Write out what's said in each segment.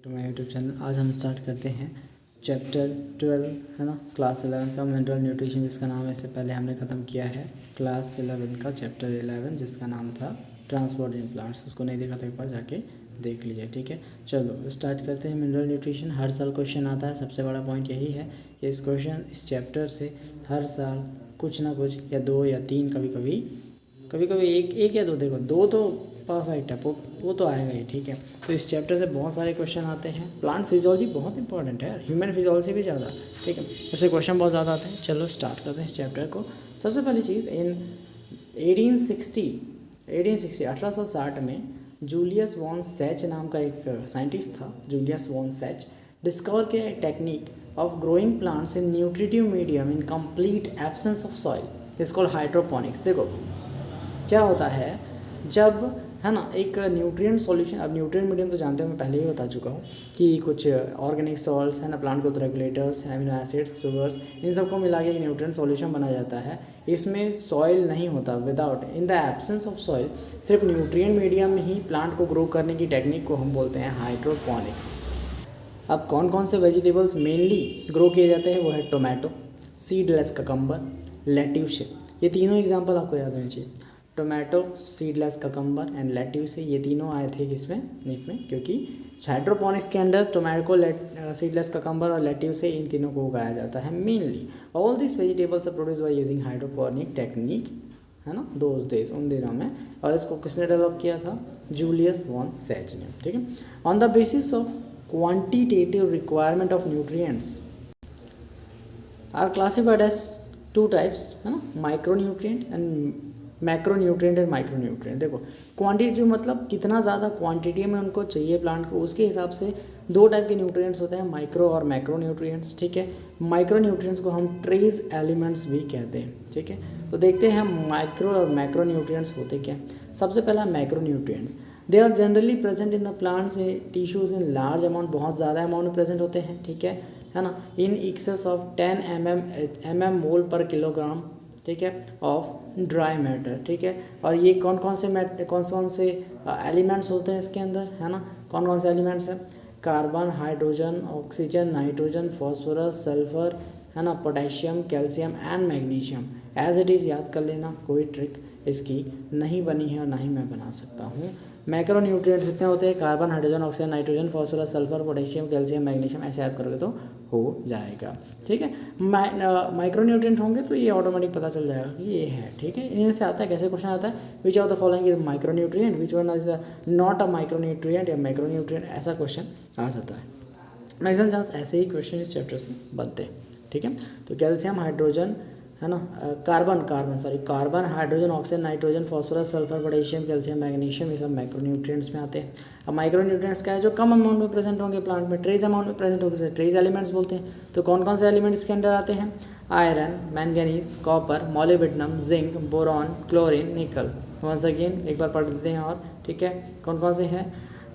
तो मेरे YouTube channel आज हम स्टार्ट करते हैं चैप्टर 12 है ना, क्लास 11 का मिनरल न्यूट्रिशन जिसका नाम है, इससे पहले हमने ख़त्म किया है क्लास 11 का चैप्टर 11 जिसका नाम था ट्रांसपोर्ट इन प्लांट्स। उसको नहीं देखा तो एक बार जाके देख लीजिए, ठीक है। चलो स्टार्ट करते हैं। मिनरल न्यूट्रिशन हर साल क्वेश्चन आता है। सबसे बड़ा पॉइंट यही है कि इस चैप्टर से हर साल कुछ ना कुछ या दो या तीन, कभी कभी एक या दो, देखो दो तो परफेक्ट है, वो तो आएगा ही, ठीक है। तो इस चैप्टर से बहुत सारे क्वेश्चन आते हैं। प्लांट फिजियोलॉजी बहुत इंपॉर्टेंट है, ह्यूमन फिजियोलॉजी भी ज़्यादा, ठीक है। ऐसे क्वेश्चन बहुत ज़्यादा आते हैं। चलो स्टार्ट करते हैं इस चैप्टर को। सबसे पहली चीज़, इन 1860 में जूलियस वॉन सैच नाम का एक साइंटिस्ट था, जूलियस वॉन सैच, डिस्कवर किया technique of growing plants in nutritive medium in complete absence of soil, it's called hydroponics. देखो क्या होता है जब, है ना, एक न्यूट्रिएंट सॉल्यूशन, अब न्यूट्रिएंट मीडियम तो जानते हो, मैं पहले ही बता चुका हूँ कि कुछ ऑर्गेनिक सॉल्ट्स है ना, plant growth regulators, amino acids, sugars, इन सबको मिला के एक न्यूट्रिएंट सॉल्यूशन बनाया जाता है। इसमें सॉइल नहीं होता, without, in the absence of soil, सिर्फ न्यूट्रिएंट मीडियम में ही प्लांट को ग्रो करने की टेक्निक को हम बोलते हैं हाइड्रोपोनिक्स। अब कौन कौन से वेजिटेबल्स मेनली ग्रो किए जाते हैं, वो है टोमेटो, सीडलेस ककम्बर, लेट्यूस। ये तीनों एग्जाम्पल आपको याद होने चाहिए। Tomato, seedless cucumber and lettuce, ये तीनों आए थे किसमें, नीट में, क्योंकि हाइड्रोपोनिक्स के अंदर टोमेटो, सीडलेस ककम्बर और लेट्यूस से इन तीनों को उगाया जाता है mainly. All this vegetables are produce by using hydroponic technique, है ना, दोज डेज, उन दिनों में। और इसको किसने डेवलप किया था, जूलियस वॉन सैच ने, ठीक है। On the basis of quantitative requirement of nutrients are classified as two types, है ना, micronutrient and macronutrient and micronutrient. देखो क्वांटिटी मतलब कितना ज़्यादा क्वांटिटी में उनको चाहिए प्लांट को, उसके हिसाब से दो टाइप के न्यूट्रिएंट्स होते हैं, माइक्रो और मैक्रोन्यूट्रिएंट्स, ठीक है। माइक्रोन्यूट्रिएंट्स को हम ट्रेस एलिमेंट्स भी कहते हैं, ठीक है। तो देखते हैं माइक्रो और मैक्रोन्यूट्रिएंट्स होते क्या। सबसे पहला macronutrients, they are generally present in the plants tissues in large amount, बहुत ज़्यादा अमाउंट में प्रेजेंट होते हैं, ठीक है ना, इन एक्सेस ऑफ 10 mm मोल पर किलोग्राम, ठीक है, ऑफ ड्राई मैटर, ठीक है। और ये कौन कौन से एलिमेंट्स होते हैं इसके अंदर, है ना, कौन कौन से एलिमेंट्स हैं, carbon, hydrogen, oxygen, nitrogen, phosphorus, sulphur, है ना, potassium, calcium and magnesium. As it is याद कर लेना, कोई ट्रिक इसकी नहीं बनी है और ना ही मैं बना सकता हूँ। मैक्रोन्यूट्रिएंट्स इतने होते हैं, carbon, hydrogen, oxygen, nitrogen, phosphorus, sulphur, potassium, calcium, magnesium, ऐसे याद करोगे तो हो जाएगा, ठीक है। माइक्रोन्यूट्रिएंट होंगे तो ये ऑटोमेटिक पता चल जाएगा कि ये है, ठीक है। इनमें से आता है, कैसे क्वेश्चन आता है, which of the following is micronutrient, which one is not a micronutrient या मैक्रोन्यूट्रिएंट, ऐसा क्वेश्चन आ जाता है। मैक्सिमम चांस ऐसे ही क्वेश्चन इस चैप्टर से बनते हैं, ठीक है। तो कैल्शियम, हाइड्रोजन, है ना, carbon, hydrogen, oxygen, nitrogen, phosphorus, sulphur, potassium, calcium, magnesium, ये सब माइक्रोन्यूट्रिएंट्स में आते हैं। अब माइक्रोन्यूट्रिएंट्स क्या है, जो कम अमाउंट में प्रेजेंट होंगे प्लांट में, ट्रेस अमाउंट में प्रेजेंट होंगे, ट्रेस एलिमेंट्स बोलते हैं। तो कौन कौन से एलिमेंट्स के अंदर आते हैं, iron, manganese, copper, molybdenum, zinc, boron, chlorine, निकल। वंस अगेन एक बार पढ़ देते हैं और, ठीक है, कौन कौन से हैं,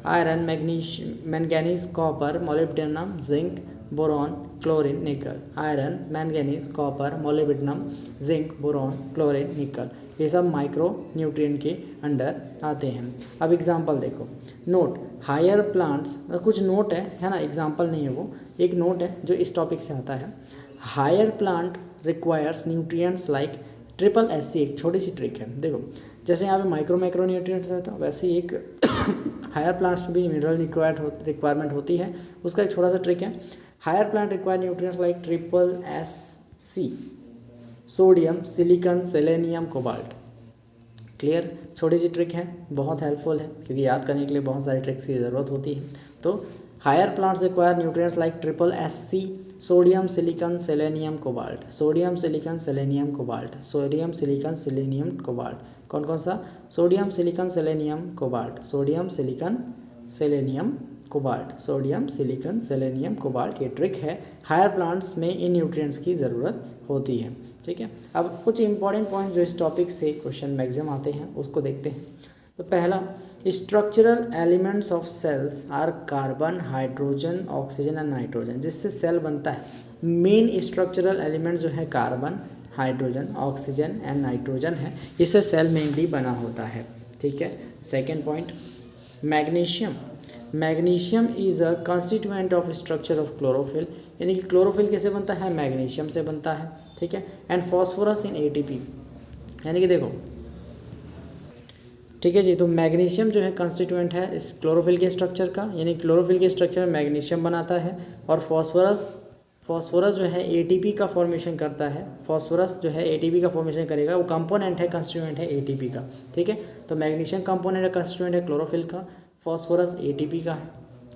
iron, manganese, copper, molybdenum, zinc, boron, chlorine, nickel. Iron, manganese, copper, molybdenum, zinc, boron, chlorine, nickel, ये सब माइक्रो न्यूट्रिएंट के अंडर आते हैं। अब एग्जांपल देखो, नोट, हायर प्लांट्स, कुछ नोट है ना, एग्जांपल नहीं है वो, एक नोट है जो इस टॉपिक से आता है। Higher plant requires nutrients like SSC, एक छोटी सी ट्रिक है, देखो जैसे यहाँ पे मैक्रो न्यूट्रिएंट्स है, तो वैसे ही एक हायर प्लांट्स में भी मिनरल रिक्वायरमेंट होती है, उसका एक छोटा सा ट्रिक है। Higher plant require nutrients like SSC, sodium, silicon, selenium, cobalt. Clear, छोटी सी ट्रिक है, बहुत हेल्पफुल है, क्योंकि याद करने के लिए बहुत सारी ट्रिक्स की ज़रूरत होती है। तो higher plants require nutrients like SSC, sodium, silicon, selenium, cobalt, sodium, silicon, selenium, cobalt, sodium, silicon, selenium, cobalt. कौन कौन सा, sodium, silicon, selenium, cobalt, sodium, silicon, selenium, cobalt, sodium, silicon, selenium, cobalt. ये trick है, higher plants में इन nutrients की ज़रूरत होती है, ठीक है। अब कुछ इंपॉर्टेंट पॉइंट जो इस टॉपिक से क्वेश्चन मैक्सिमम आते हैं उसको देखते हैं। तो पहला, structural elements of cells are carbon, hydrogen, oxygen and nitrogen. जिससे सेल बनता है, मेन स्ट्रक्चरल एलिमेंट जो है carbon, hydrogen, oxygen and nitrogen है, इससे सेल मेनली बना होता है, ठीक है। Second point, magnesium, magnesium is a constituent of structure of chlorophyll, यानी कि क्लोरोफिल कैसे बनता है, मैग्नीशियम से बनता है, ठीक है। एंड फॉस्फोरस इन एटीपी, यानी कि देखो, ठीक है जी, तो मैग्नीशियम जो है कंस्टिट्यूएंट है इस क्लोरोफिल के स्ट्रक्चर का, यानी क्लोरोफिल के स्ट्रक्चर में मैग्नीशियम बनाता है, और फॉस्फोरस जो है एटीपी का फॉर्मेशन करता है। फॉस्फोरस जो है एटीपी का फॉर्मेशन करेगा, वो कंपोनेंट है, कंस्टिट्यूएंट है एटीपी का, ठीक है। तो मैग्नीशियम कंपोनेंट है, कंस्टिट्यूएंट है क्लोरोफिल का, फॉस्फोरस एटीपी का है।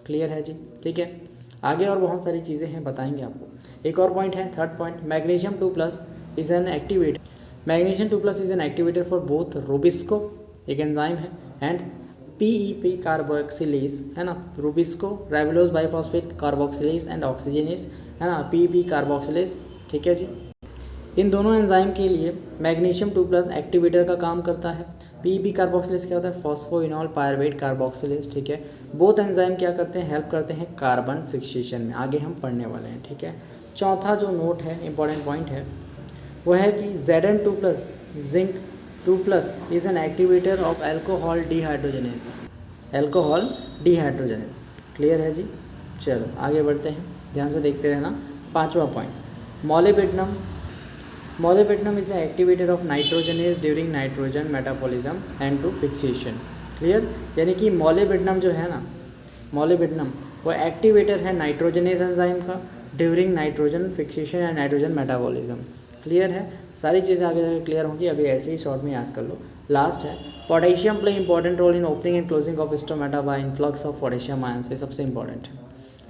क्लियर है जी, ठीक है। आगे और बहुत सारी चीज़ें हैं, बताएंगे आपको। एक और पॉइंट है, third point, magnesium 2+ is an activator. Magnesium 2+ is an activator for both rubisco, एक एंजाइम है, एंड PEP कार्बोक्सिलेज, है ना, rubisco राइबोलोज biphosphate carboxylase and oxygenase, है ना, PEP कार्बोक्सिलेज, ठीक है जी। इन दोनों एंजाइम के लिए मैग्नीशियम 2+ एक्टिवेटर का काम करता है। PEP कार्बोक्सिलेज क्या होता है, फॉस्फोइनॉल पायरवेट कार्बोक्सिलेज, ठीक है। बोथ एंजाइम क्या करते हैं, हेल्प करते हैं कार्बन फिक्सेशन में, आगे हम पढ़ने वाले हैं, ठीक है। चौथा जो नोट है, इंपॉर्टेंट पॉइंट है, वो है कि Zn2+ zinc 2+ is an activator of alcohol dehydrogenase, alcohol dehydrogenase. Clear है जी, चलो आगे बढ़ते हैं, ध्यान से देखते रहना। पांचवा point, molybdenum. Molybdenum is an activator of nitrogenase during nitrogen metabolism and two fixation. Clear, यानी कि मॉलिब्डेनम जो है ना, मॉलिब्डेनम वो एक्टिवेटर है नाइट्रोजनेस एंजाइम का during nitrogen fixation and nitrogen metabolism. Clear है, सारी चीज़ें आगे जाकर क्लियर होंगी, अभी ऐसे ही शॉर्ट में याद कर लो। लास्ट है, potassium play important role in opening and closing of stomata by influx of potassium ions, ये सबसे इंपॉर्टेंट है,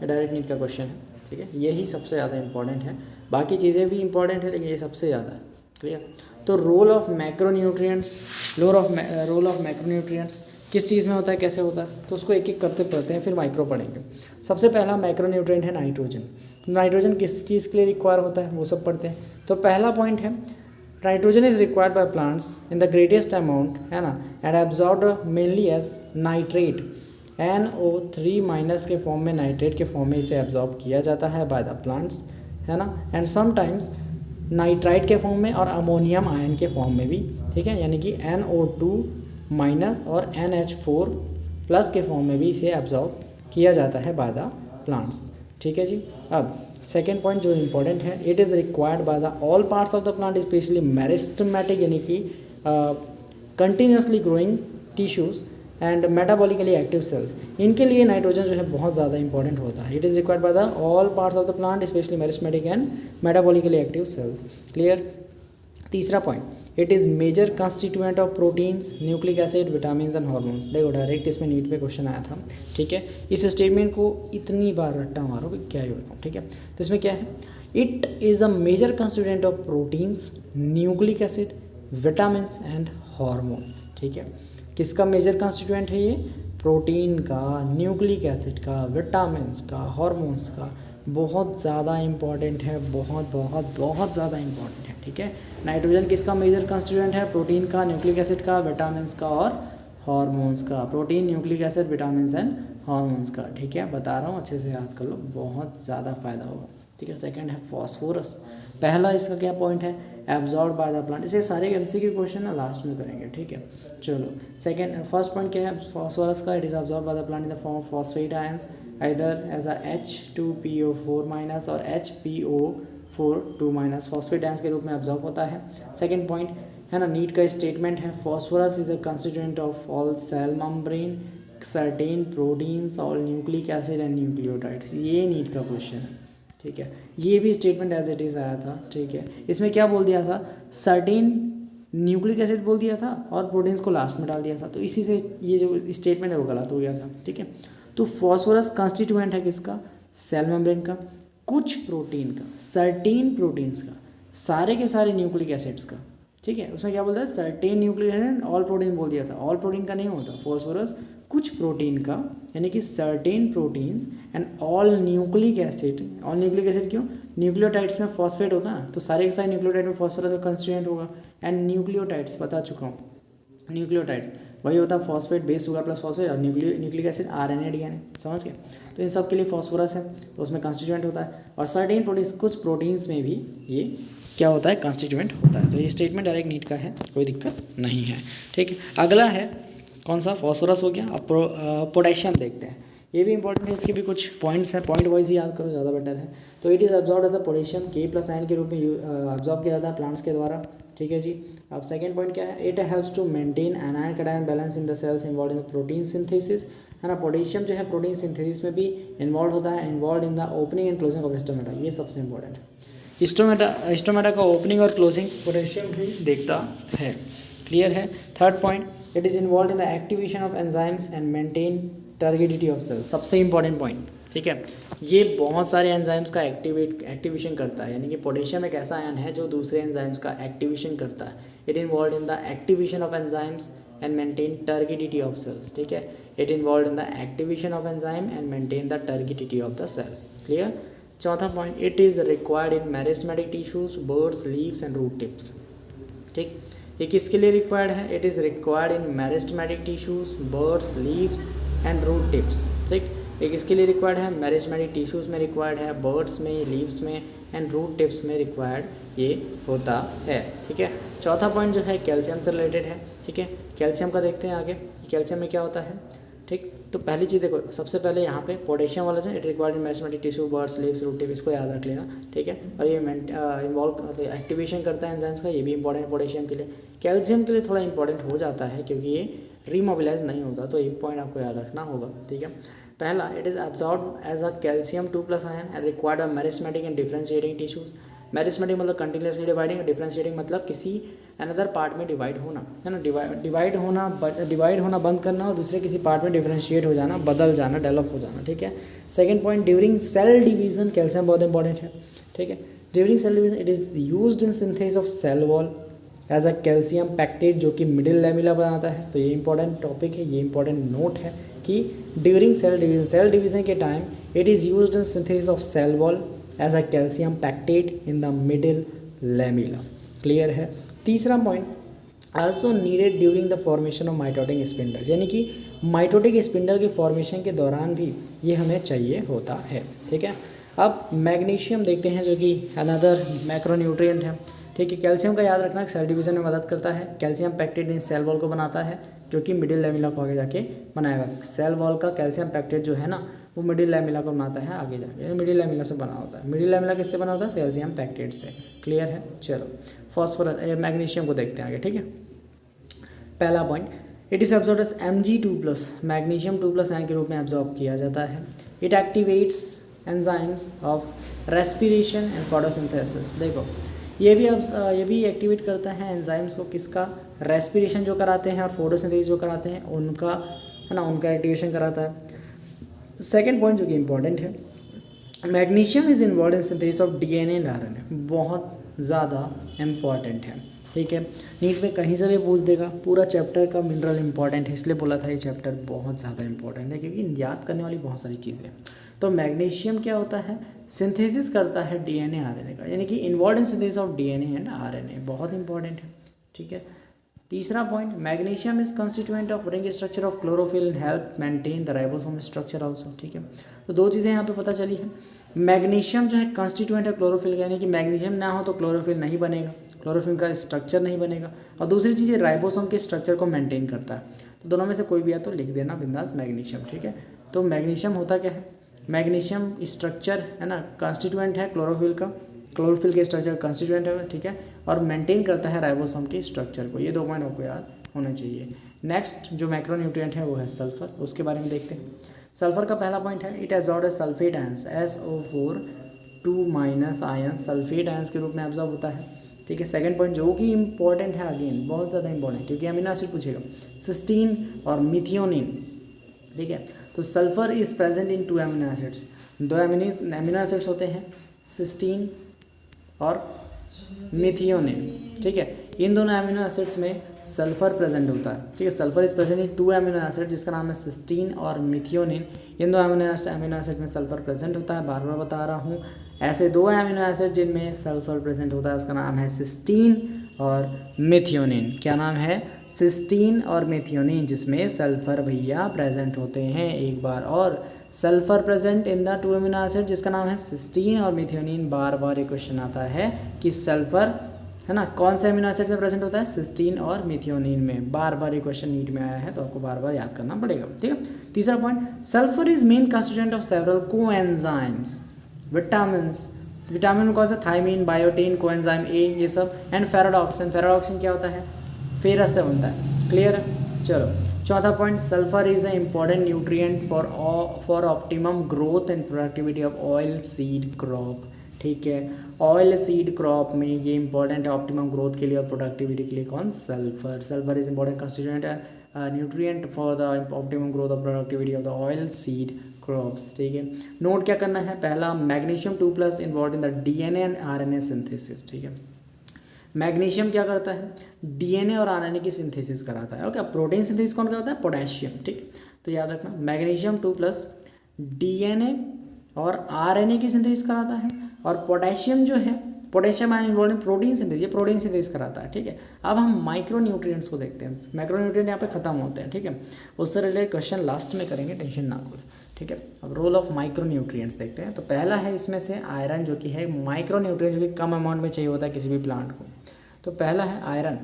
ये डायरेक्ट नीट का क्वेश्चन है, ठीक है। यही सबसे ज़्यादा इंपॉर्टेंट है, बाकी चीज़ें भी इंपॉर्टेंट है लेकिन ये सबसे ज़्यादा है। क्लियर, तो role of macronutrients, role of macronutrients किस चीज़ में होता है, कैसे होता है, तो उसको एक एक करते पढ़ते हैं, फिर माइक्रो पढ़ेंगे। सबसे पहला मैक्रोन्यूट्रिएंट है नाइट्रोजन। नाइट्रोजन किस चीज़ के लिए रिक्वायर होता है वो सब पढ़ते हैं। तो पहला पॉइंट है, nitrogen is required by plants in the greatest amount, है ना, and absorbed mainly as nitrate, NO3- के फॉर्म में, नाइट्रेट के फॉर्म में इसे एब्जॉर्ब किया जाता है बाय द प्लांट्स, है ना, एंड समटाइम्स नाइट्राइट के फॉर्म में और अमोनियम आयन के फॉर्म में भी, ठीक है, यानी कि NO2- और NH4+ के फॉर्म में भी इसे एब्जॉर्ब किया जाता है बाय द प्लांट्स, ठीक है जी। अब सेकेंड पॉइंट जो इम्पोर्टेंट है, it is required by the all parts of the plant specially meristematic, यानी कि continuously growing tissues and metabolically active sales, इनके लिए नाइट्रोजन जो है बहुत ज़्यादा इंपॉर्टेंट होता है। It is required by the all parts of the plant specially meristematic and metabolically active cells. Clear. तीसरा point, it is major constituent of proteins, nucleic acid, vitamin and hormones. देखो direct इसमें NEET में question आया था, ठीक है। इस statement को इतनी बार रट्टा मारो कि क्या ही बताऊँ, ठीक है। तो इसमें क्या है, it is a major constituent of proteins, nucleic acid, vitamin and hormones, ठीक है। किसका मेजर कंस्टिट्यूएंट है ये, प्रोटीन का, न्यूक्लिक एसिड का, विटामिन्स का, हॉर्मोन्स का, बहुत ज़्यादा इंपॉर्टेंट है, बहुत बहुत बहुत ज़्यादा इंपॉर्टेंट है, ठीक है। नाइट्रोजन किसका मेजर कंस्टिट्यूएंट है, प्रोटीन का, न्यूक्लिक एसिड का, विटामिन्स का और हॉर्मोन्स का, protein, nucleic acid, vitamins and hormones का, ठीक है। बता रहा हूँ, अच्छे से याद कर लो, बहुत ज़्यादा फायदा होगा, ठीक है। सेकंड है फॉस्फोरस। पहला इसका क्या पॉइंट है, एब्जॉर्ब बाय द प्लांट। इसे सारे MCQ क्वेश्चन ना लास्ट में करेंगे, ठीक है। चलो सेकंड, फर्स्ट पॉइंट क्या है फॉस्फोरस का, it is absorb by the plant in the form of phosphate ions either as a H2PO4- और HPO4 फॉस्फेट आयंस के रूप में एब्जॉर्ब होता है। सेकंड पॉइंट है ना, नीट का स्टेटमेंट है, phosphorus is a constituent of all cell membrane, certain proteins, all nucleic acid and nucleotides. ये नीट का क्वेश्चन है, ठीक है। ये भी स्टेटमेंट एज इट इज़ आया था, ठीक है। इसमें क्या बोल दिया था, सर्टेन न्यूक्लिक एसिड बोल दिया था और प्रोटीन्स को लास्ट में डाल दिया था, तो इसी से ये जो स्टेटमेंट है वो गलत हो गया था, ठीक है। तो फॉस्फोरस कंस्टिट्यूएंट है किसका, सेल मेम्ब्रेन का, कुछ प्रोटीन का, सर्टेन प्रोटीन्स का, सारे के सारे न्यूक्लिक एसिड्स का, ठीक है। उसमें क्या बोलता है, certain nucleic acid, all protein बोल दिया था, ऑल प्रोटीन का नहीं होता फॉस्फोरस, कुछ प्रोटीन का, यानी कि certain proteins and all nucleic acid. All nucleic acid क्यों, न्यूक्लियोटाइड्स में फॉस्फेट होता है, तो सारे के सारे न्यूक्लियोटाइड में फॉस्फोरस का कंस्टिट्यूएंट होगा। एंड न्यूक्लियोटाइड्स बता चुका हूँ, न्यूक्लियोटाइड्स वही होता है phosphate, base sugar plus phosphate, और न्यूक्लिक एसिड RNA DNA, समझ गए। तो इन सब के लिए फॉस्फोरस है, तो उसमें कंस्टिट्यूएंट होता है। और सर्टेन प्रोटीन्स, कुछ प्रोटीन्स में भी ये क्या होता है, कंस्टिट्यूएंट होता है। तो ये स्टेटमेंट डायरेक्ट नीट का है, कोई दिक्कत नहीं है, ठीक है। अगला है कौन सा, फॉस्फोरस हो गया। अब पोटेशियम देखते हैं, ये भी इंपॉर्टेंट है, इसके भी कुछ पॉइंट्स हैं, पॉइंट वाइज ही याद करो ज़्यादा बेटर है। तो it is absorb as a potassium K+ ion के रूप में अब्जॉर्ब किया जाता है प्लांट्स के द्वारा, ठीक है जी। अब सेकंड पॉइंट क्या है, it helps to maintain anion cation balance in the cells involve in the protein synthesis, है ना। पोटेशियम जो है प्रोटीन सिंथेसिस में भी इन्वॉल्व होता है, involve in the opening and closing of stomata, ये सबसे इंपॉर्टेंट है। स्टोमेटा का ओपनिंग और क्लोजिंग पोटेशियम भी देखता है, क्लियर है। Third point, it is involve in the activation of enzymes and maintain turgidity of cells, सबसे इंपॉर्टेंट पॉइंट, ठीक है। ये बहुत सारे एंजाइम्स का एक्टिवेशन करता है, यानी कि पोटेशियम एक ऐसा आयन है जो दूसरे एंजाइम्स का एक्टिवेशन करता है। It involve in the activation of enzymes and maintain turgidity of cells, ठीक है। It involve in the activation of enzyme and maintain the turgidity of the cell, clear. चौथा point, it is required in meristematic tissues, birds, leaves and root tips, ठीक। ये किसके लिए required है, it is required in meristematic tissues, birds, leaves and root tips, ठीक। ये किसके लिए रिक्वायर्ड है, मेरिस्टेमेटिक टिश्यूज़ में रिक्वायर्ड है, बर्ड्स में, लीव्स में एंड रूट टिप्स में रिक्वायर्ड ये होता है, ठीक है। चौथा पॉइंट जो है कैल्शियम से रिलेटेड है, ठीक है। कैल्शियम का देखते हैं आगे, कैल्शियम में क्या होता है, ठीक। तो पहली चीज़ देखो, सबसे पहले यहाँ पे पोटेशियम वाला जो it required in meristematic tissue, buds, leaves, root tip, इसको याद रख लेना, ठीक है। और ये इन्वॉल्व एक्टिवेशन करता है एंजाइम्स का, ये भी इंपॉर्टेंट है पोटेशियम के लिए। कैल्शियम के लिए थोड़ा इंपॉर्टेंट हो जाता है क्योंकि ये रीमोबिलाइज नहीं होता, तो ये पॉइंट आपको याद रखना होगा, ठीक है। पहला, it is absorb as a calcium 2+ ion and required a meristematic and differentiating tissues. Meristematic मतलब कंटिन्यूसली डिवाइडिंग, डिफरेंशिएटिंग मतलब किसी अनदर पार्ट में डिवाइड होना, है ना। डिवाइड होना बंद करना और दूसरे किसी पार्ट में डिफरेंशिएट हो जाना, बदल जाना, डेवलप हो जाना, ठीक है। Second point, during cell division calcium बहुत इंपॉर्टेंट है, ठीक है। During cell division it is used in synthesis of cell wall as a calcium pectate, जो कि मिडिल लेमिला बनाता है। तो ये इंपॉर्टेंट टॉपिक है, ये इंपॉर्टेंट नोट है कि ड्यूरिंग सेल डिवीजन के time it is used in synthesis of cell wall as a calcium pectate in the middle lamella, clear है। तीसरा point, also needed during the formation of mitotic spindle, यानी कि mitotic spindle के formation के दौरान भी ये हमें चाहिए होता है, ठीक है। अब मैग्नीशियम देखते हैं, जो कि अनदर मैक्रोन्यूट्रिएंट है, ठीक है। कैल्शियम का याद रखना, सेल डिवीजन में मदद करता है, कैल्शियम पैक्टेट इन सेल वॉल को बनाता है, जो कि मिडिल लेमिला को आगे जाके बनाएगा। सेल वॉल का कैल्शियम पैक्टेट जो है ना, वो मिडिल लेमिला को बनाता है आगे जाके, मिडिल लेमिला से बना होता है। मिडिल लेमिला किससे बना होता है, कैल्शियम पैक्टेट से, क्लियर है। चलो फॉस्फोरस मैग्नीशियम को देखते हैं आगे, ठीक है। पहला point, it is absorb as Mg2+, magnesium 2+ ion के रूप में एब्जॉर्ब किया जाता है। It activates enzymes of respiration and photosynthesis. देखो ये भी एक्टिवेट करता है एंजाइम्स को, किसका, रेस्पिरेशन जो कराते हैं और फोटोसिंथेसिस जो कराते हैं उनका, है ना, उनका एक्टिवेशन कराता है। सेकेंड पॉइंट जो कि इंपॉर्टेंट है, magnesium is involve in synthesis of DNA and RNA, बहुत ज़्यादा इंपॉर्टेंट है, ठीक है। नीट में कहीं से भी पूछ देगा, पूरा चैप्टर का मिनरल इंपॉर्टेंट है, इसलिए बोला था ये चैप्टर बहुत ज़्यादा इंपॉर्टेंट है क्योंकि याद करने वाली बहुत सारी चीज़ें। तो मैग्नीशियम क्या होता है, सिंथेसिस करता है DNA RNA का, यानी कि involve in synthesis of DNA and RNA, बहुत इंपॉर्टेंट है, ठीक है। तीसरा point, magnesium is constituent of ring structure of chlorophyll and help maintain the ribosome structure also, ठीक है। तो दो चीज़ें यहाँ पे पता चली है, मैग्नीशियम जो है कंस्टिट्यूएंट है क्लोरोफिल का, यानी कि मैग्नीशियम ना हो तो क्लोरोफिल नहीं बनेगा, क्लोरोफिल का स्ट्रक्चर नहीं बनेगा, और दूसरी चीज़ राइबोसोम के स्ट्रक्चर को मेंटेन करता है। तो दोनों में से कोई भी है तो लिख देना बिंदास मैग्नीशियम, ठीक है। तो मैग्नीशियम होता क्या है, मैग्नीशियम स्ट्रक्चर है ना, कंस्टिट्यूएंट है क्लोरोफिल का, क्लोरोफिल के स्ट्रक्चर कंस्टिट्यूएंट है, ठीक है, और मेंटेन करता है राइबोसोम के स्ट्रक्चर को। ये दो पॉइंट आपको याद होने चाहिए। नेक्स्ट जो मैक्रोन्यूट्रिएंट है वो है सल्फर, उसके बारे में देखते हैं। सल्फर का पहला पॉइंट है, it absorb as sulphate ions, SO4 2- ion sulphate ions के रूप में एब्जॉर्ब होता है, ठीक है। सेकंड पॉइंट जो कि इंपॉर्टेंट है, अगेन बहुत ज़्यादा इंपॉर्टेंट क्योंकि अमीनो एसिड पूछेगा, सिस्टीन और मिथियोनिन, ठीक है। तो sulphur is present in 2 amino acids, 2 amino acids होते हैं, सिस्टीन और मिथियोनिन, ठीक है। इन दोनों अमीनो एसिड्स में सल्फर प्रेजेंट होता है, ठीक है। Sulphur is present in 2 amino acid जिसका नाम है सिस्टीन और मिथियोनिन। इन दो अमीनो एसिड में सल्फर प्रेजेंट होता है, बार बार बता रहा हूँ। ऐसे 2 अमीनो एसिड जिनमें सल्फर प्रेजेंट होता है उसका नाम है सिस्टीन और मिथियोनिन। क्या नाम है, सिस्टीन और मिथियोनिन, जिसमें सल्फर भैया प्रेजेंट होते हैं। एक बार और, sulphur present in the 2 amino acid जिसका नाम है सिस्टीन और मिथियोनिन। बार बार एक क्वेश्चन आता है कि सल्फर है ना, कौन से अमीनो एसिड में प्रेजेंट होता है, सिस्टीन और मिथियोनिन में। बार बार ये क्वेश्चन नीट में आया है तो आपको बार बार याद करना पड़ेगा, ठीक है। तीसरा point, sulphur is main constituent of several coenzymes, vitamin में कौन सा, थायमीन, बायोटीन, कोएंजाइम ए, ये सब, एंड फेराडॉक्सिन। फेराडॉक्सिन क्या होता है, फेरस से बनता है, क्लियर है। चलो चौथा point, sulphur is a important nutrient for optimum growth and productivity of oil seed crop, ठीक है। ऑयल सीड क्रॉप में ये इंपॉर्टेंट है ऑप्टिमम ग्रोथ के लिए और प्रोडक्टिविटी के लिए, कौन, sulphur. Sulphur is important constituent nutrient for the optimum growth और productivity of the oil seed crops, ठीक है। नोट क्या करना है, पहला magnesium 2+ involve in the DNA and RNA synthesis, ठीक है। मैग्नीशियम क्या करता है, डीएनए और आरएनए की सिंथेसिस कराता है, ओके। प्रोटीन सिंथेसिस कौन कराता है, पोटेशियम, ठीक है। तो याद रखना, मैग्नीशियम 2+ डीएनए और आरएनए की सिंथेसिस कराता है, और पोटेशियम जो है, potassium ion involve in protein synthesis, ये प्रोटीन सिंथेसिस कराता है, ठीक है। अब हम माइक्रो न्यूट्रिएंट्स को देखते हैं। माइक्रो न्यूट्रिएंट यहाँ पे खत्म होते हैं, ठीक है। उससे रिलेटेड क्वेश्चन लास्ट में करेंगे, टेंशन ना करो, ठीक है। अब रोल ऑफ माइक्रो न्यूट्रिएंट्स देखते हैं। तो पहला है इसमें से आयरन, जो कि है माइक्रो न्यूट्रिएंट, जो कि कम अमाउंट में चाहिए होता है किसी भी प्लांट को। तो पहला है आयरन,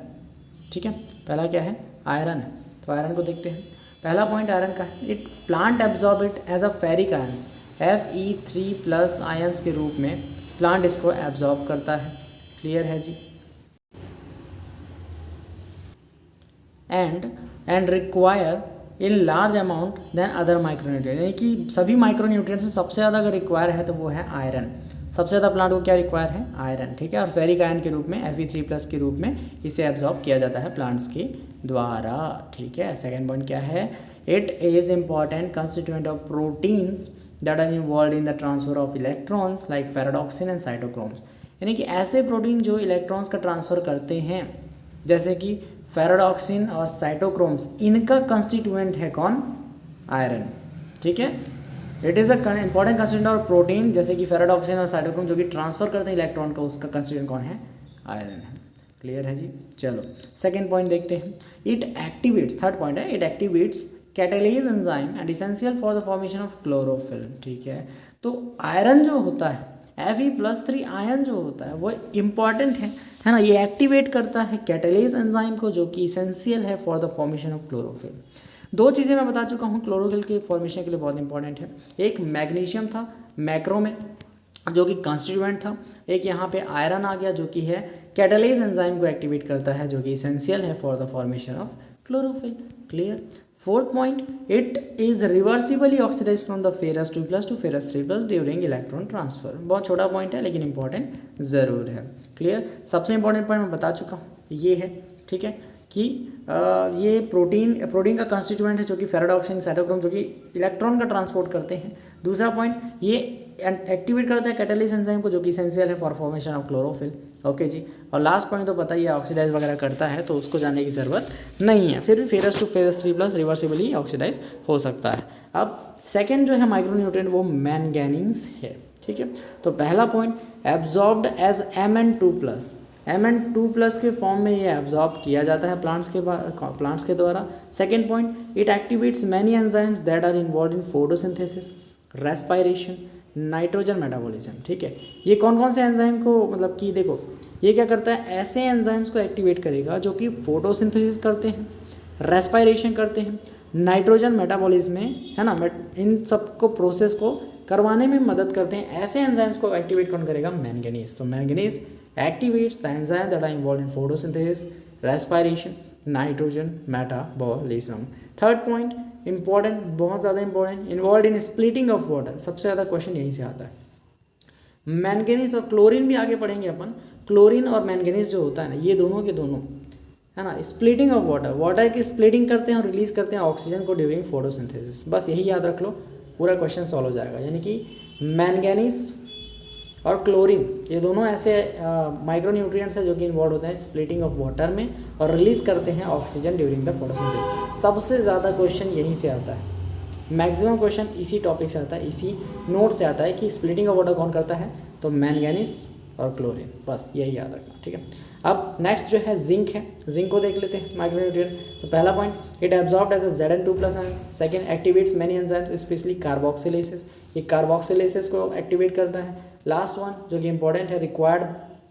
ठीक है। पहला क्या है, आयरन है। तो आयरन को देखते हैं। पहला पॉइंट आयरन का है, it plant absorb it as a ferric ions, Fe3+ ions के रूप में प्लांट इसको एब्जॉर्ब करता है, क्लियर है जी। And require in large amount than other micronutrient, यानी कि सभी माइक्रोन्यूट्रिएंट्स में सबसे ज़्यादा अगर रिक्वायर है तो वो है आयरन। सबसे ज़्यादा प्लांट को क्या रिक्वायर है, आयरन, ठीक है। और फेरिक आयन के रूप में, Fe3+ के रूप में इसे एब्जॉर्ब किया जाता है प्लांट्स के द्वारा, ठीक है। सेकेंड पॉइंट क्या है, it is important constituent of proteins that are involve in the transfer of electrons like ferredoxin and cytochromes, यानी कि ऐसे प्रोटीन जो इलेक्ट्रॉन्स का ट्रांसफ़र करते हैं, जैसे कि फेराडॉक्सिन और साइटोक्रोम्स, इनका कंस्टिट्यूएंट है कौन, आयरन, ठीक है। It is a important constituent of protein, जैसे कि फेराडॉक्सिन और साइटोक्रोम जो कि ट्रांसफर करते हैं इलेक्ट्रॉन का, उसका कंस्टिट्यूएंट कौन है, आयरन है, क्लियर है जी। चलो सेकेंड पॉइंट देखते हैं। इट एक्टिवेट्स, थर्ड पॉइंट है, it activates catalase enzyme and essential for the formation of chlorophyll, ठीक है। तो आयरन जो होता है, Fe+3 आयन जो होता है वो इम्पॉर्टेंट है ना, ये एक्टिवेट करता है कैटालेज एंजाइम को, जो कि इसेंशियल है for the formation of chlorophyll. दो चीज़ें मैं बता चुका हूँ क्लोरोफिल के फॉर्मेशन के लिए बहुत इंपॉर्टेंट है। एक मैग्नीशियम था मैक्रो में, जो कि कॉन्स्टिट्यूएंट था। एक यहाँ पे आयरन आ गया, जो कि है कैटालेज एंजाइम को एक्टिवेट करता है, जो कि इसेंशियल है for the formation of chlorophyll, clear. Fourth point, it is reversibly oxidise from the ferrous 2+ to ferrous 3+ during electron transfer. बहुत छोटा पॉइंट है लेकिन इंपॉर्टेंट ज़रूर है, क्लियर। सबसे इंपॉर्टेंट पॉइंट मैं बता चुका हूँ, ये है, ठीक है, कि ये प्रोटीन का कंस्टिट्यूएंट है, जो कि फेराडॉक्सिन, साइटोक्रोम, जो कि इलेक्ट्रॉन का ट्रांसपोर्ट करते हैं। दूसरा पॉइंट, ये एक्टिवेट करता है कैटालिस एंजाइम को, जो कि एसेंशियल है for formation of chlorophyll, okay जी। और लास्ट पॉइंट तो पता ही है, ऑक्सीडाइज वगैरह करता है, तो उसको जाने की ज़रूरत नहीं है। फिर भी फेरस 2 फेरस 3+ रिवर्सिबली ऑक्सीडाइज हो सकता है। अब सेकेंड जो है माइक्रो न्यूट्रिएंट, वो मैंगनीज है, ठीक है। तो पहला पॉइंट, एब्जॉर्ब्ड एज Mn2+ के फॉर्म में ये एब्जॉर्ब किया जाता है प्लांट्स के द्वारा। Second point, it activates many enzymes that are involve in photosynthesis, respiration, nitrogen metabolism, ठीक है। ये कौन कौन से एंजाइम को, मतलब कि देखो ये क्या करता है, ऐसे एंजाइम्स को एक्टिवेट करेगा जो कि फोटोसिंथेसिस करते हैं, रेस्पायरेशन करते हैं, नाइट्रोजन मेटाबॉलिज्म में, है ना, इन सबको प्रोसेस को करवाने में मदद करते हैं। ऐसे एंजाइम्स को एक्टिवेट कौन करेगा, मैंगनीज। तो manganese activates the enzyme that are involve in photosynthesis, respiration, nitrogen metabolism. Third point important, बहुत ज़्यादा important, involve in splitting of water. सबसे ज़्यादा क्वेश्चन यहीं से आता है। मैंगनीज और क्लोरीन भी आगे पढ़ेंगे अपन। क्लोरीन और मैंगनीज जो होता है ना, ये दोनों के दोनों, है ना, स्प्लिटिंग ऑफ वाटर की स्प्लिटिंग करते हैं और रिलीज करते हैं ऑक्सीजन को ड्यूरिंग फोटोसिंथेसिस। बस यही याद रख लो, पूरा क्वेश्चन सॉल्व हो जाएगा। यानी कि मैंगनीज और क्लोरीन ये दोनों ऐसे माइक्रो न्यूट्रिएंट्स हैं जो कि इन्वॉल्व होते हैं स्प्लिटिंग ऑफ वाटर में और रिलीज करते हैं ऑक्सीजन ड्यूरिंग द फोटोसिंथेसिस। सबसे ज़्यादा क्वेश्चन यहीं से आता है, मैक्सिमम क्वेश्चन इसी टॉपिक से आता है, इसी नोट से आता है कि स्प्लिटिंग ऑफ वाटर कौन करता है, तो मैंगनीज और क्लोरीन, बस यही याद रखना, ठीक है। अब नेक्स्ट जो है जिंक है, जिंक को देख लेते हैं माइक्रो न्यूट्रिएंट। तो पहला point, it absorbed as a Zn2+ ions. Second, activates many enzymes specially carboxylases, ये कार्बोक्सिलेसेस को एक्टिवेट करता है। लास्ट वन जो कि इंपॉर्टेंट है, required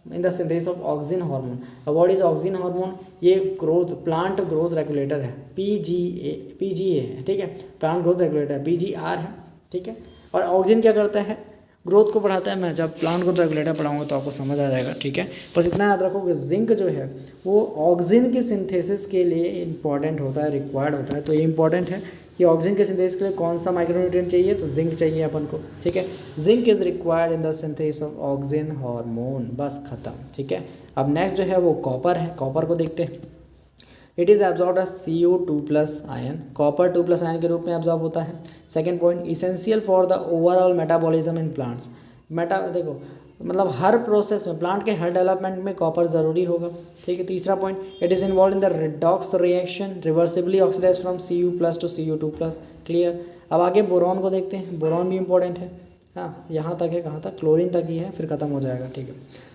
in the synthesis of auxin hormone. What is auxin hormone? ये ग्रोथ प्लांट ग्रोथ रेगुलेटर है, PGA है, ठीक है, प्लांट ग्रोथ रेगुलेटर है, पीजीआर है, ठीक है। और ऑक्सिन क्या करता है? ग्रोथ को बढ़ाता है। मैं जब प्लांट ग्रोथ रेगुलेटर पढ़ाऊंगा तो आपको समझ आ जाएगा, ठीक है। बस इतना याद रखो कि जिंक जो है वो ऑक्सिन के सिंथेसिस के लिए इंपॉर्टेंट होता है, रिक्वायर्ड होता है। तो ये इंपॉर्टेंट है कि ऑक्सिन के सिंथेसिस के लिए कौन सा माइक्रोन्यूट्रिएंट चाहिए, तो जिंक चाहिए अपन को, ठीक है। Zinc is required in the synthesis of auxin hormone, बस खत्म, ठीक है। अब नेक्स्ट जो है वो कॉपर है, कॉपर को देखते हैं। It is absorb as Cu2+ ion, copper 2+ ion के रूप में एब्जॉर्ब होता है। Second point, essential for the overall metabolism in plants. देखो मतलब हर प्रोसेस में, प्लांट के हर डेवलपमेंट में कॉपर ज़रूरी होगा, ठीक है। तीसरा point, it is involve in the redox reaction reversibly oxidise from Cu+ to Cu2+, clear. अब आगे बोरॉन को देखते हैं, बोरॉन भी इंपॉर्टेंट है, हाँ यहाँ तक है, कहाँ तक? क्लोरीन तक ही है, फिर खत्म हो जाएगा, ठीक है।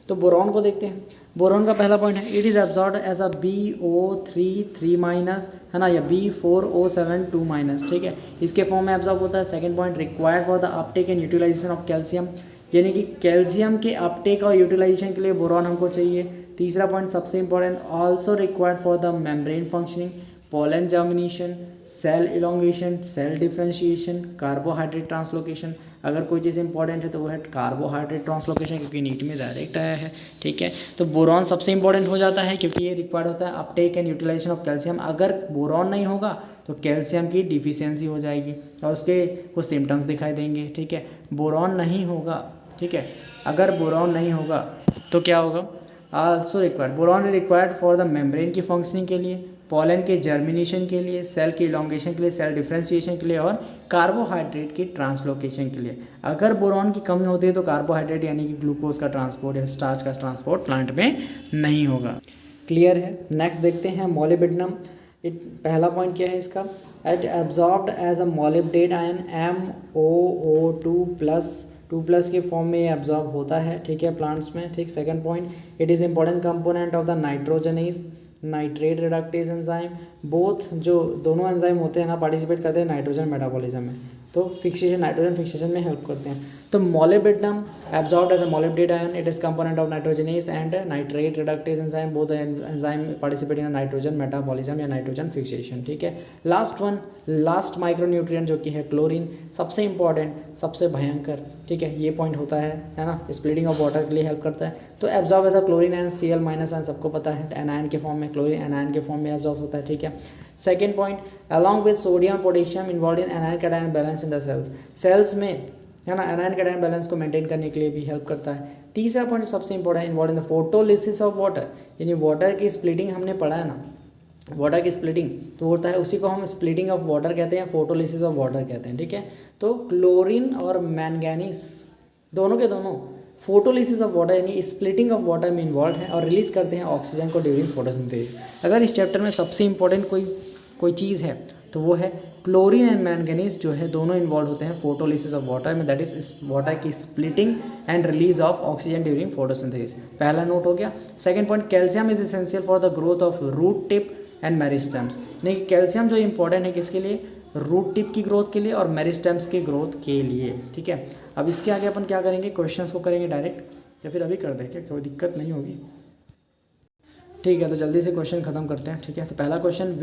तो बोरॉन को देखते हैं। बोरॉन का पहला पॉइंट है, it is absorb as a BO3 है ना, या B4O7 2-, ठीक है, इसके फॉर्म में एब्जॉर्ब होता है। Second point, required for the uptake and utilisation of calcium, यानी कि कैल्शियम के अपटेक और यूटिलाइजेशन के लिए बोरॉन हमको चाहिए। तीसरा पॉइंट सबसे important, also required for the membrane functioning, pollen germination, cell elongation, cell differentiation, carbohydrate translocation. अगर कोई चीज़ इंपॉर्टेंट है तो वो है कार्बोहाइड्रेट ट्रांसलोकेशन, क्योंकि नीट में डायरेक्ट आया है, ठीक है। तो बोरॉन सबसे इंपॉर्टेंट हो जाता है क्योंकि ये रिक्वायर्ड होता है uptake and utilisation of calcium. अगर बोरॉन नहीं होगा तो कैल्शियम की डिफिशियंसी हो जाएगी और उसके कुछ सिम्टम्स दिखाई देंगे, ठीक है। बोरॉन नहीं होगा, ठीक है, अगर बोरॉन नहीं होगा तो क्या होगा? Also required, boron is required for the membrane की फंक्शनिंग के लिए, पोलन के जर्मिनेशन के लिए, सेल के इलोंगेशन के लिए, सेल डिफ्रेंशिएशन के लिए और कार्बोहाइड्रेट की ट्रांसलोकेशन के लिए। अगर बोरॉन की कमी होती है तो कार्बोहाइड्रेट यानी कि ग्लूकोज का ट्रांसपोर्ट या स्टार्च का ट्रांसपोर्ट प्लांट में नहीं होगा, क्लियर है। नेक्स्ट देखते हैं मोलिब्डेनम। पहला पॉइंट क्या है इसका? It absorbed as a molybdate ion, MOO2+ के फॉर्म में एब्जॉर्ब होता है, ठीक है, प्लांट्स में, ठीक। Second point, it is important component of the nitrogenase nitrate reductase enzyme. Both जो दोनों एंजाइम होते हैं ना पार्टिसिपेट करते हैं नाइट्रोजन मेटाबॉलिज्म में, तो फिक्सेशन, नाइट्रोजन फिक्सेशन में हेल्प करते हैं। तो molybdenum absorbed as a molybdate ion, it is component of nitrogenase and nitrate reductase enzyme, both enzyme participate in nitrogen metabolism या नाइट्रोजन फिक्सेशन, ठीक है। लास्ट माइक्रोन्यूट्रिएंट जो कि है क्लोरीन, सबसे इंपॉर्टेंट, सबसे भयंकर, ठीक है, ये पॉइंट होता है ना, स्प्लिटिंग ऑफ वाटर के लिए हेल्प करता है। तो absorb as a chlorine ion, Cl- ion सबको पता है, एनायन के फॉर्म में, क्लोरीन एनायन के फॉर्म में एब्जॉर्ब होता है, ठीक है। Second point, along with sodium potassium involve in anion cation balance in the cells में, है ना, एनायन कैटायन बैलेंस को मेंटेन करने के लिए भी हेल्प करता है। तीसरा पॉइंट सबसे important, involve in the photolysis of water, यानी वाटर की स्प्लिटिंग हमने पढ़ा है ना, वाटर की स्प्लिटिंग तो होता है, उसी को हम स्प्लिटिंग ऑफ वाटर कहते हैं, फोटोलिसिस ऑफ वाटर कहते हैं, ठीक है। तो क्लोरीन और मैंगनीज दोनों के दोनों फोटोलिसिस ऑफ वाटर यानी स्प्लिटिंग ऑफ वाटर में इन्वॉल्व है और रिलीज करते हैं ऑक्सीजन को ड्यूरिंग फोटोसिंथेसिस। अगर इस चैप्टर में सबसे इंपॉर्टेंट कोई चीज़ है तो वो है क्लोरीन एंड मैंगनीज जो है दोनों इन्वॉल्व होते हैं फोटोलिसिस ऑफ वाटर में, दैट इज वाटर की splitting and release of oxygen during photosynthesis. पहला नोट हो गया। Second point, calcium is essential for the growth of root tip and meristems, नहीं कैल्शियम जो इंपॉर्टेंट है किसके लिए? रूट टिप की ग्रोथ के लिए और मेरिस्टेम्स की ग्रोथ के लिए, ठीक है। अब इसके आगे अपन क्या करेंगे, क्वेश्चंस को करेंगे डायरेक्ट या फिर अभी कर दें, क्या कोई दिक्कत नहीं होगी, ठीक है। तो जल्दी से क्वेश्चन खत्म करते हैं, ठीक है। तो पहला question,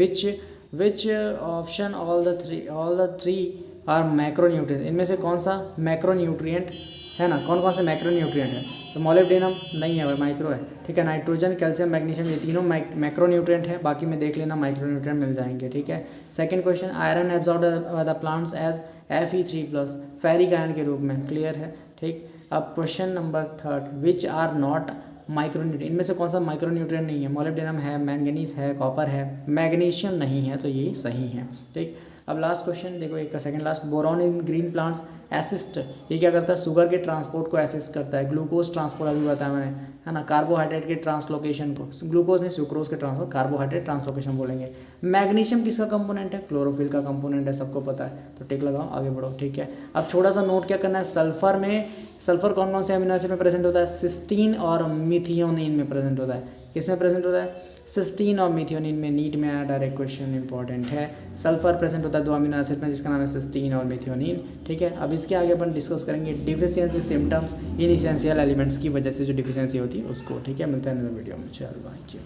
which option all the three are macronutrient, इनमें से कौन सा मैक्रोन्यूट्रिएंट है ना, कौन कौन से मैक्रोन्यूट्रिएंट है? तो मोलिब्डेनम नहीं है, माइक्रो है, ठीक है। नाइट्रोजन, कैल्शियम, मैग्नीशियम ये तीनों मैक्रोन्यूट्रिएंट है, बाकी में देख लेना माइक्रोन्यूट्रिएंट मिल जाएंगे, ठीक है। Second question, iron absorbed by the plants as Fe3+, ferric ion के रूप में, क्लियर है, ठीक। अब question number third, which are not micronutrient, इनमें से कौन सा माइक्रोन्यूट्रिएंट नहीं है? मोलिब्डेनम है, मैंगनीज है, कॉपर है, मैग्नीशियम नहीं है, तो ये सही है, ठीक। अब लास्ट क्वेश्चन देखो, एक का सेकंड लास्ट, बोरॉन इन ग्रीन प्लांट्स असिस्ट, ये क्या करता है? शुगर के ट्रांसपोर्ट को असिस्ट करता है, ग्लूकोज ट्रांसपोर्ट अभी बताया मैंने, है ना, कार्बोहाइड्रेट के ट्रांसलोकेशन को, ग्लूकोज नहीं सुक्रोज के ट्रांसपोर्ट, कार्बोहाइड्रेट ट्रांसलोकेशन बोलेंगे। मैग्नीशियम किसका कंपोनेंट है? क्लोरोफिल का कंपोनेंट है, सबको पता है, तो टिक लगाओ, आगे बढ़ो, ठीक है। अब छोटा सा नोट क्या करना है, सल्फर कौन कौन से अमीनो एसिड में प्रेजेंट होता है? सिस्टीन और मिथियोनिन में प्रेजेंट होता है। किसमें प्रेजेंट होता है? सिस्टीन और मिथ्योनिन में। नीट में आया डायरेक्ट क्वेश्चन, इंपॉर्टेंट है। सल्फर प्रेजेंट होता है 2 अमीनो एसिड में जिसका नाम है सिस्टीन और मिथ्योनिन। ठीक है, अब इसके आगे अपन डिस्कस करेंगे डिफिशियंसी सिम्टम्स इन इसेंशियल एलिमेंट्स की वजह से जो डिफिशियंसी होती है उसको। ठीक है, मिलता है नए वीडियो में। चलो बाय।